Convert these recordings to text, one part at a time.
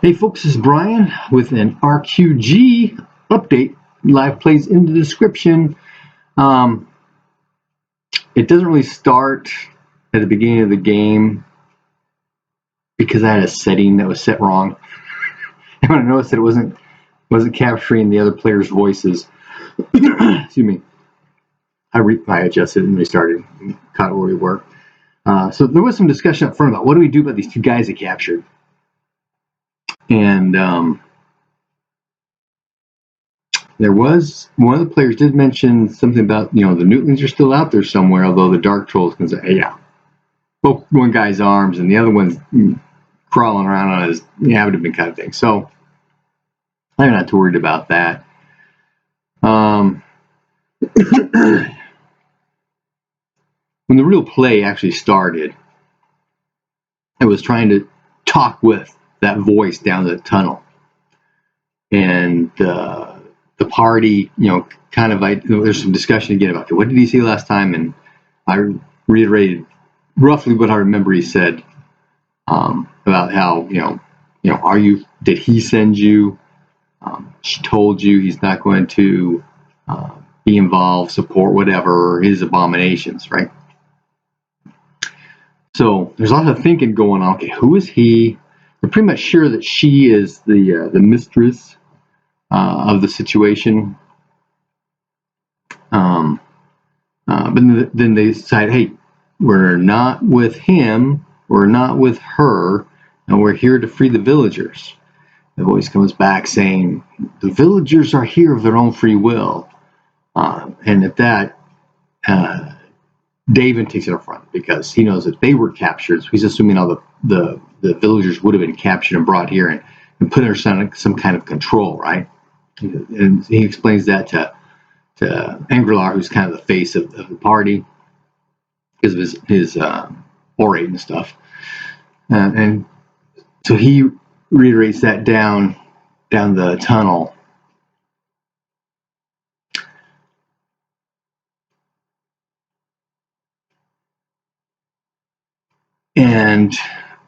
Hey folks, this is Brian with an RQG update. Live plays in the description. It doesn't really start at the beginning of the game because I had a setting that was set wrong. And when I noticed that it wasn't capturing the other players' voices, excuse me, I adjusted and restarted and caught where we were. So there was some discussion up front about what do we do about these two guys that captured. And there was one of the players did mention something about, the Newtlings are still out there somewhere, although the Dark Trolls can say, hey, yeah, both one guy's arms and the other one's crawling around on his abdomen kind of thing. So I'm not too worried about that. When the real play actually started, I was trying to talk with that voice down the tunnel, and the party, there's some discussion again about, okay, what did he say last time? And I reiterated roughly what I remember he said about how, did he send you? She told you he's not going to be involved, support whatever, his abominations, right? So there's a lot of thinking going on. Okay, who is he? We're pretty much sure that she is the mistress of the situation. But then they decide, hey, we're not with him, we're not with her, and we're here to free the villagers. The voice comes back saying, the villagers are here of their own free will. And at that, David takes it up front because he knows that they were captured. So he's assuming all the villagers would have been captured and brought here and put under some kind of control, right? And he explains that to Angrelar, who's kind of the face of the party because of his orate and stuff. And so he reiterates that down the tunnel. And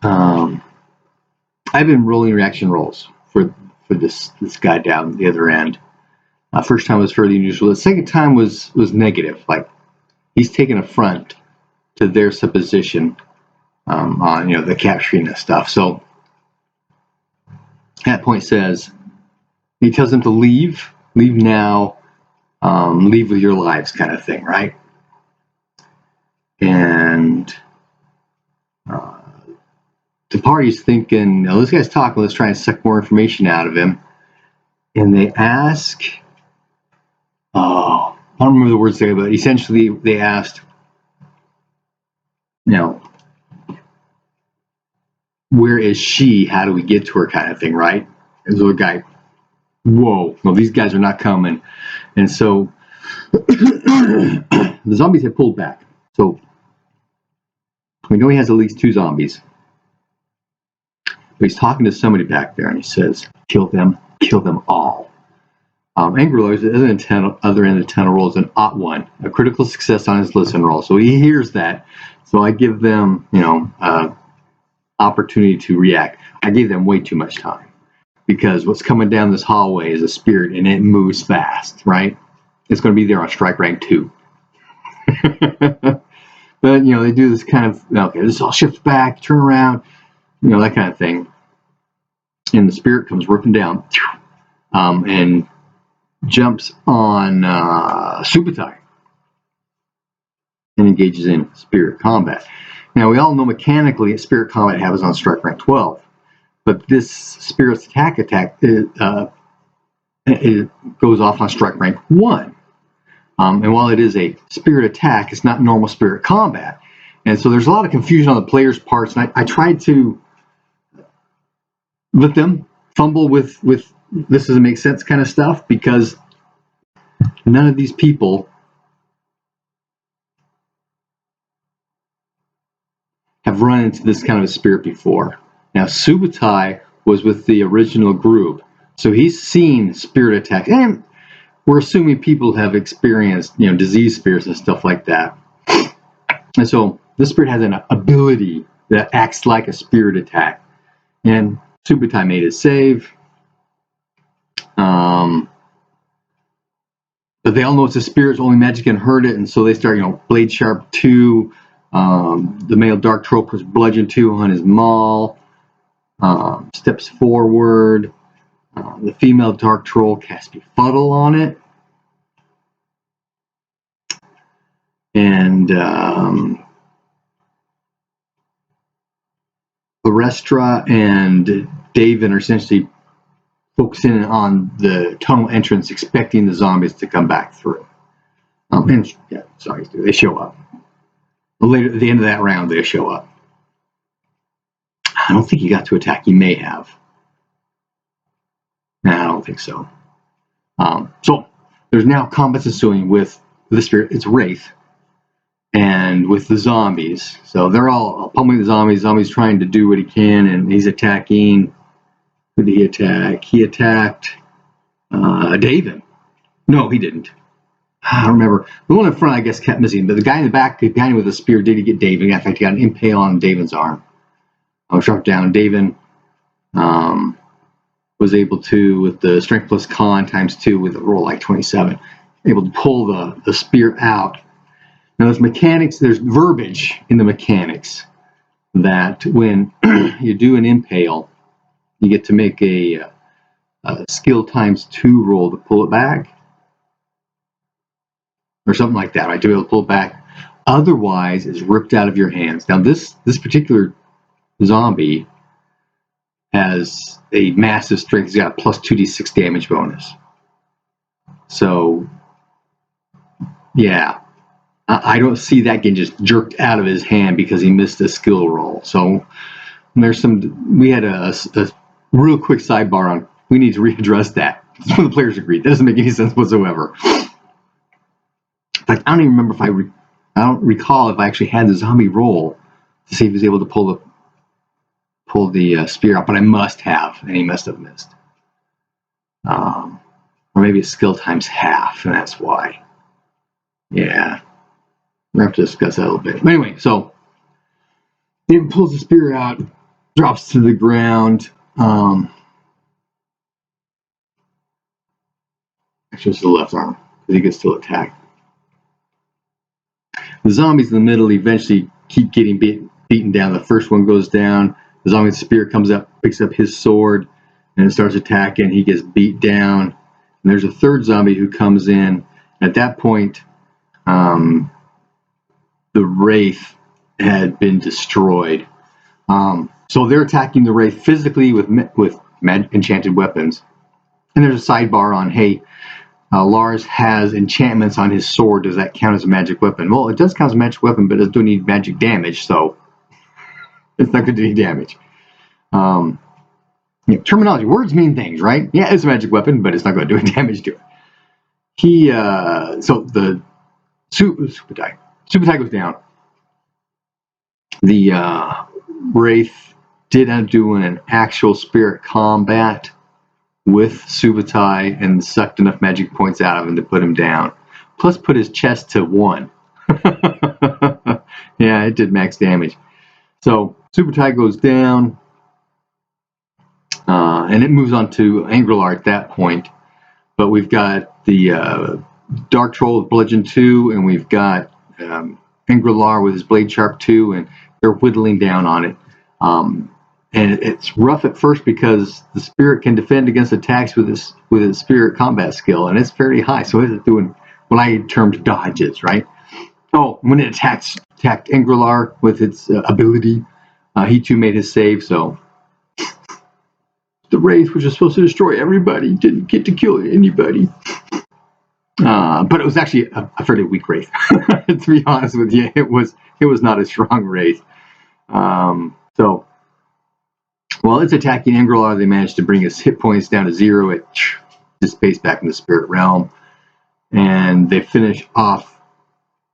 I've been rolling reaction rolls for this guy down the other end. First time was fairly unusual. The second time was negative. Like he's taking affront to their supposition on the capturing of stuff. So at that point he tells them to leave now, leave with your lives, kind of thing, right? And the party's thinking, this guy's talking, let's try and suck more information out of him. And they ask, I don't remember the words there, but essentially they asked, where is she? How do we get to her, kind of thing, right? And so the guy, whoa, no, these guys are not coming. And so the zombies had pulled back. So we know he has at least 2 zombies. But he's talking to somebody back there, and he says, kill them all. Angrelar's at the other end of the tunnel rolls an +1, a critical success on his listen roll. So he hears that. So I give them, opportunity to react. I gave them way too much time because what's coming down this hallway is a spirit, and it moves fast, right? It's going to be there on strike rank 2. But they do this kind of, okay, this all shifts back, turn around, that kind of thing. And the spirit comes ripping down and jumps on Subutai and engages in spirit combat. Now, we all know mechanically spirit combat happens on strike rank 12, but this spirit's attack it goes off on strike rank 1. And while it is a spirit attack, it's not normal spirit combat. And so there's a lot of confusion on the players' parts, and I tried to let them fumble with this doesn't make sense kind of stuff, because none of these people have run into this kind of a spirit before. Now, Subutai was with the original group, so he's seen spirit attacks, and we're assuming people have experienced, disease spirits and stuff like that. And so this spirit has an ability that acts like a spirit attack. And Subutai made his save. But they all know it's a spirit, only magic can hurt it, and so they start, Blade Sharp 2. The male Dark Troll puts Bludgeon 2 on his maul. Steps forward. The female Dark Troll casts Befuddle on it. And Arestra and David are essentially focusing on the tunnel entrance, expecting the zombies to come back through. They show up. Later, at the end of that round, they show up. I don't think he got to attack. He may have. Nah, I don't think so. So there's now combat ensuing with the spirit. It's Wraith. And with the zombies. So they're all pummeling the zombies. Zombies trying to do what he can, and he's attacking. Who did he attack? He attacked David. No, he didn't. I don't remember. The one in front, I guess, kept missing. But the guy in the back, the guy with the spear, did get David. In fact, he got an impale on David's arm. I was shot down. David was able to, with the strength plus con times 2 with a roll like 27, able to pull the spear out. Now, there's mechanics, there's verbiage in the mechanics that when you do an impale, you get to make a skill times 2 roll to pull it back. Or something like that, right? To be able to pull it back. Otherwise, it's ripped out of your hands. Now, this particular zombie has a massive strength. He's got a plus 2d6 damage bonus. So, yeah. I don't see that getting just jerked out of his hand because he missed a skill roll. So we had a real quick sidebar on, we need to readdress that. That's when the players agreed. That doesn't make any sense whatsoever. In fact, I don't even remember I don't recall if I actually had the zombie roll to see if he was able to pull the spear out, but I must have, and he must have missed. Or maybe it's skill times half, and that's why. Yeah. We're going to have to discuss that a little bit. But anyway, so David pulls the spear out, drops to the ground. Actually, it's the left arm, because he can still attack. The zombies in the middle eventually keep getting beaten down. The first one goes down. The zombie's spear comes up, picks up his sword, and it starts attacking. He gets beat down. And there's a third zombie who comes in. At that point, the Wraith had been destroyed. So they're attacking the Wraith physically with enchanted weapons. And there's a sidebar on, hey, Lars has enchantments on his sword. Does that count as a magic weapon? Well, it does count as a magic weapon, but it doesn't need magic damage, so it's not going to do any damage. Terminology. Words mean things, right? Yeah, it's a magic weapon, but it's not going to do any damage to it. So the Subutai goes down. The Wraith did end up doing an actual spirit combat with Subutai and sucked enough magic points out of him to put him down. Plus put his chest to 1. Yeah, it did max damage. So Subutai goes down. And it moves on to Angrelar at that point. But we've got the Dark Troll with Bludgeon 2, and we've got Angrelar with his Blade Sharp 2, and they're whittling down on it. And it's rough at first because the spirit can defend against attacks with its spirit combat skill, and it's fairly high. So it's doing what I termed dodges, right? Oh, when it attacked Angrelar with its ability, he too made his save. So the Wraith, which was supposed to destroy everybody, didn't get to kill anybody. But it was actually a fairly weak Wraith. To be honest with you, it was not a strong Wraith. So while it's attacking Angrelar, they managed to bring his hit points down to 0. It dissipates back in the spirit realm. And they finish off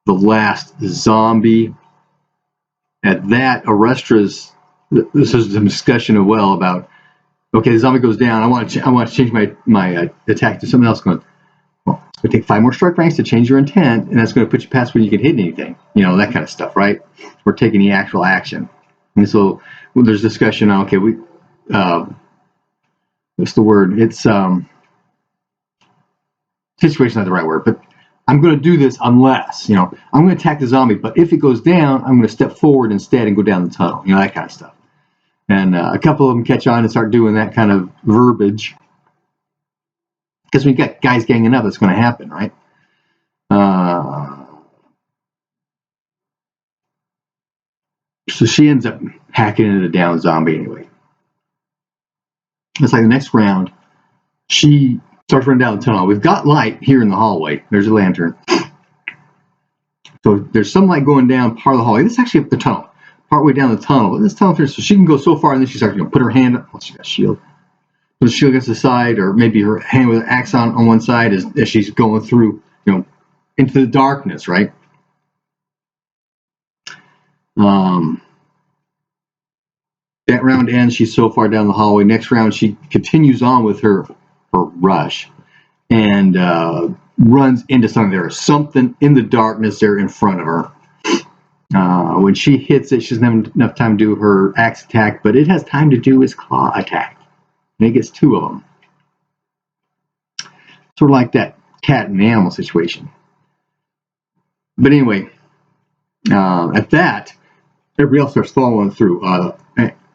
the last zombie. At that, Arestra's, this is a discussion as well about, okay, the zombie goes down. I want to change my attack to something else. Going, well, it's going to take 5 more strike ranks to change your intent, and that's going to put you past when you can hit anything. That kind of stuff, right? We're taking the actual action. And so there's discussion on, okay, what's the word? It's situation's not the right word, but I'm going to do this unless, I'm going to attack the zombie, but if it goes down, I'm going to step forward instead and go down the tunnel, that kind of stuff. And a couple of them catch on and start doing that kind of verbiage. Because when you got guys ganging up, it's going to happen, right? So she ends up hacking into the down zombie anyway. It's like the next round, she starts running down the tunnel. We've got light here in the hallway. There's a lantern. So there's some light going down part of the hallway. This is actually up the tunnel, partway down the tunnel. This tunnel, so she can go so far, and then she starts to put her hand up. Well, she got a shield. Put a shield against the side, or maybe her hand with an axe on one side as she's going through, into the darkness, right? That round ends. She's so far down the hallway. Next round, she continues on with her rush and runs into something. There is something in the darkness there in front of her. When she hits it, she doesn't have enough time to do her axe attack, but it has time to do his claw attack. And it gets two of them. Sort of like that cat and animal situation. But anyway, at that, everybody else starts following through.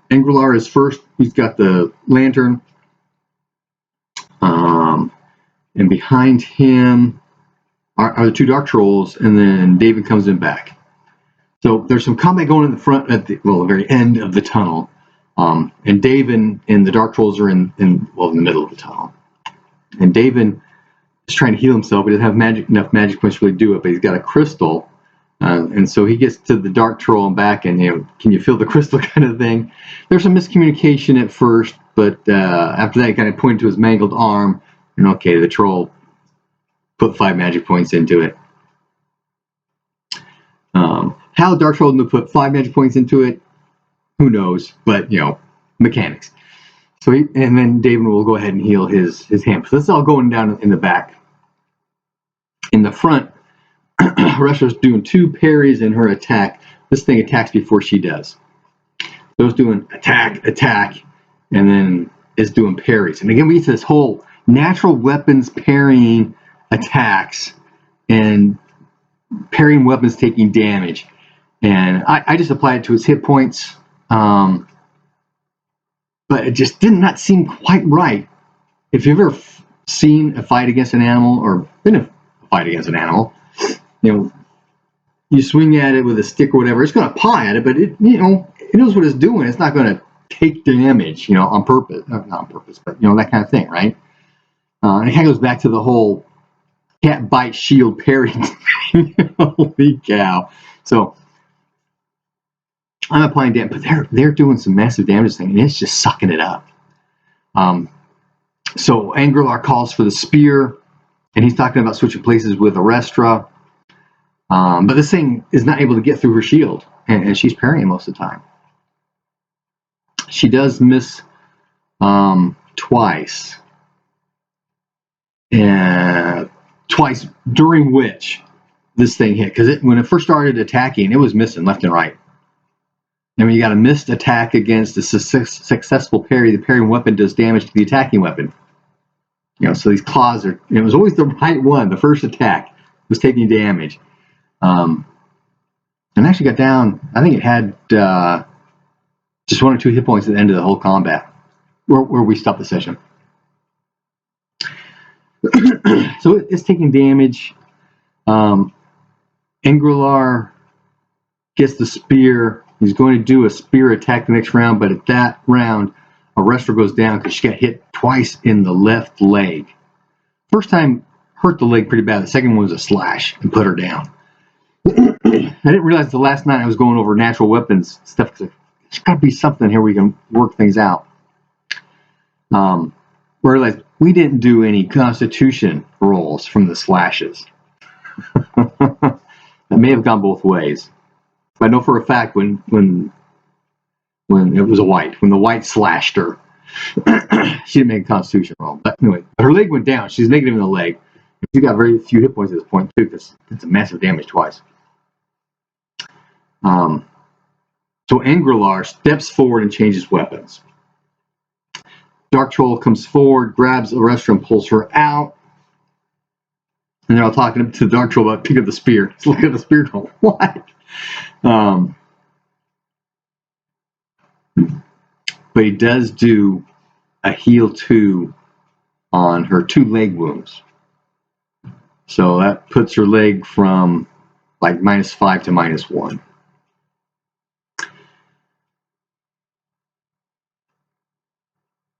Angrelar is first. He's got the lantern. And behind him are the two dark trolls, and then David comes in back. So there's some combat going in the front at the very end of the tunnel. And David and the dark trolls are in the middle of the tunnel. And David is trying to heal himself. He doesn't have enough magic points to really do it, but he's got a crystal. And so he gets to the dark troll and back, and can you feel the crystal kind of thing? There's some miscommunication at first, but after that, he kind of pointed to his mangled arm, and okay, the troll put 5 magic points into it. How the dark troll knew put 5 magic points into it, who knows? But mechanics. So and then David will go ahead and heal his hand. So this is all going down in the back. In the front, Russia's doing 2 parries in her attack. This thing attacks before she does. So it's doing attack, and then it's doing parries. And again, we get to this whole natural weapons parrying attacks and parrying weapons taking damage. And I just applied it to his hit points. But it just did not seem quite right. If you've ever seen a fight against an animal or been in a fight against an animal, you swing at it with a stick or whatever, it's going to paw at it, but it knows what it's doing. It's not going to take damage, on purpose, not on purpose, but that kind of thing, right? And it kind of goes back to the whole cat bite shield parry. Holy cow! So I'm applying damage, but they're doing some massive damage thing, and it's just sucking it up. So Angrelar calls for the spear, and he's talking about switching places with Arestra. But this thing is not able to get through her shield, and she's parrying most of the time. She does miss twice, and twice during which this thing hit. Because when it first started attacking, it was missing left and right. And when you got a missed attack against a successful parry, the parrying weapon does damage to the attacking weapon. So these claws are, it was always the right one. The first attack was taking damage. And actually got down, I think it had just 1 or 2 hit points at the end of the whole combat, where we stopped the session. So it's taking damage. Angrelar gets the spear. He's going to do a spear attack the next round, but at that round, Arestra goes down because she got hit twice in the left leg. First time hurt the leg pretty bad. The second one was a slash and put her down. I didn't realize the last night I was going over natural weapons stuff. There's got to be something here we can work things out. I realized we didn't do any constitution rolls from the slashes. That may have gone both ways. I know for a fact when it was a white, when the white slashed her, she didn't make a constitution roll. But anyway, her leg went down. She's negative in the leg. She got very few hit points at this point too, because it's a massive damage twice. So Angrelar steps forward and changes weapons. Dark Troll comes forward, grabs Arestra and pulls her out. And they're all talking to the Dark Troll about pick up the spear. Let's look at the spear troll. What? But he does do a heal 2 on her 2 leg wounds. So that puts her leg from like -5 to -1.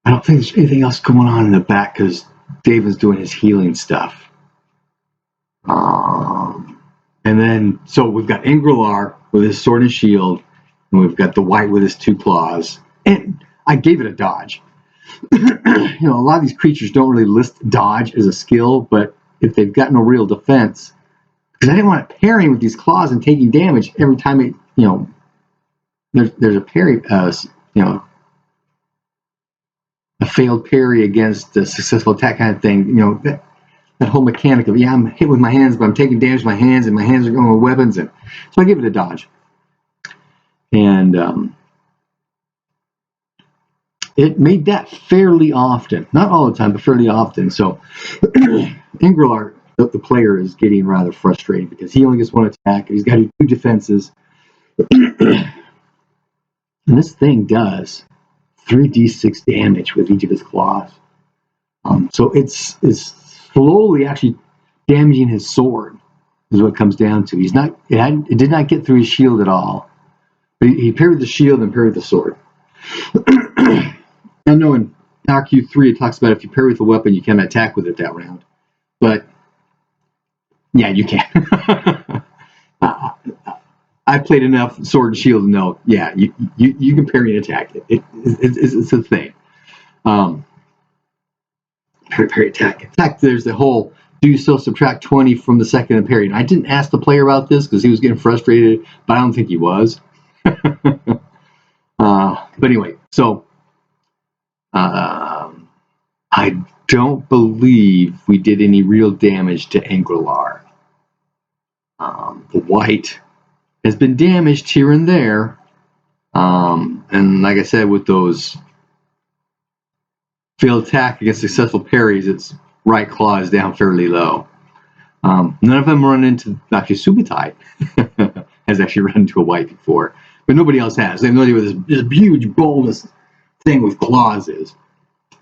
I don't think there's anything else going on in the back because David's doing his healing stuff. And then, so we've got Ingrillar with his sword and shield, and we've got the White with his 2 claws. And I gave it a dodge. A lot of these creatures don't really list dodge as a skill, but if they've got no real defense, because I didn't want it parrying with these claws and taking damage every time it, there's a parry, a failed parry against a successful attack kind of thing. That whole mechanic of, I'm hit with my hands, but I'm taking damage with my hands, and my hands are going with weapons, and so I give it a dodge. And it made that fairly often, not all the time, but fairly often. So Ingrillar, the player, is getting rather frustrated because he only gets 1 attack, and he's got to do 2 defenses. And this thing does 3d6 damage with each of his claws. So it's slowly actually damaging his sword is what it comes down to. It did not get through his shield at all. But he parried the shield and parried the sword. I know in RQ3 it talks about if you parry with a weapon, you cannot attack with it that round. But yeah, you can. I've played enough sword and shield to know, yeah, you can parry and attack it. It's a thing. Parry, attack. In fact, there's the whole, do you still subtract 20 from the second of parry? And I didn't ask the player about this because he was getting frustrated, but I don't think he was. But anyway, so I don't believe we did any real damage to Ingrillar. The White has been damaged here and there. And like I said, with those failed attack against successful parries, its right claw is down fairly low. None of them run into, actually Subutai has actually run into a White before, but nobody else has. They have no idea what this huge bulbous thing with claws is.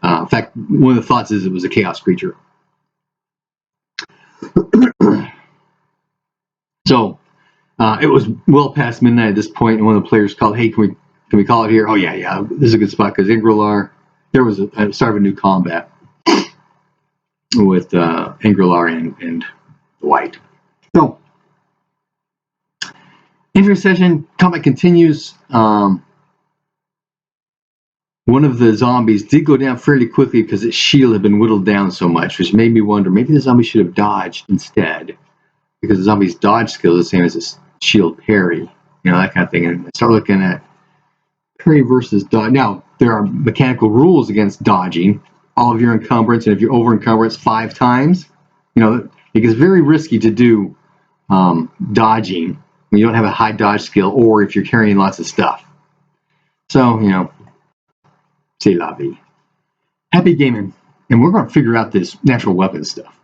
In fact, one of the thoughts is it was a chaos creature. So it was well past midnight at this point, and one of the players called, "Hey, can we call it here?" "Oh yeah, this is a good spot because Ingrillar." There was a start of a new combat with Ingrillar and the White. So, entering session, combat continues. One of the zombies did go down fairly quickly because its shield had been whittled down so much, which made me wonder, maybe the zombie should have dodged instead, because the zombie's dodge skill is the same as its shield parry, that kind of thing. And I start looking at parry versus dodge. Now, there are mechanical rules against dodging all of your encumbrance, and if you're over encumbrance 5 times, it gets very risky to do dodging when you don't have a high dodge skill, or if you're carrying lots of stuff. So, c'est la vie. Happy gaming, and we're going to figure out this natural weapon stuff.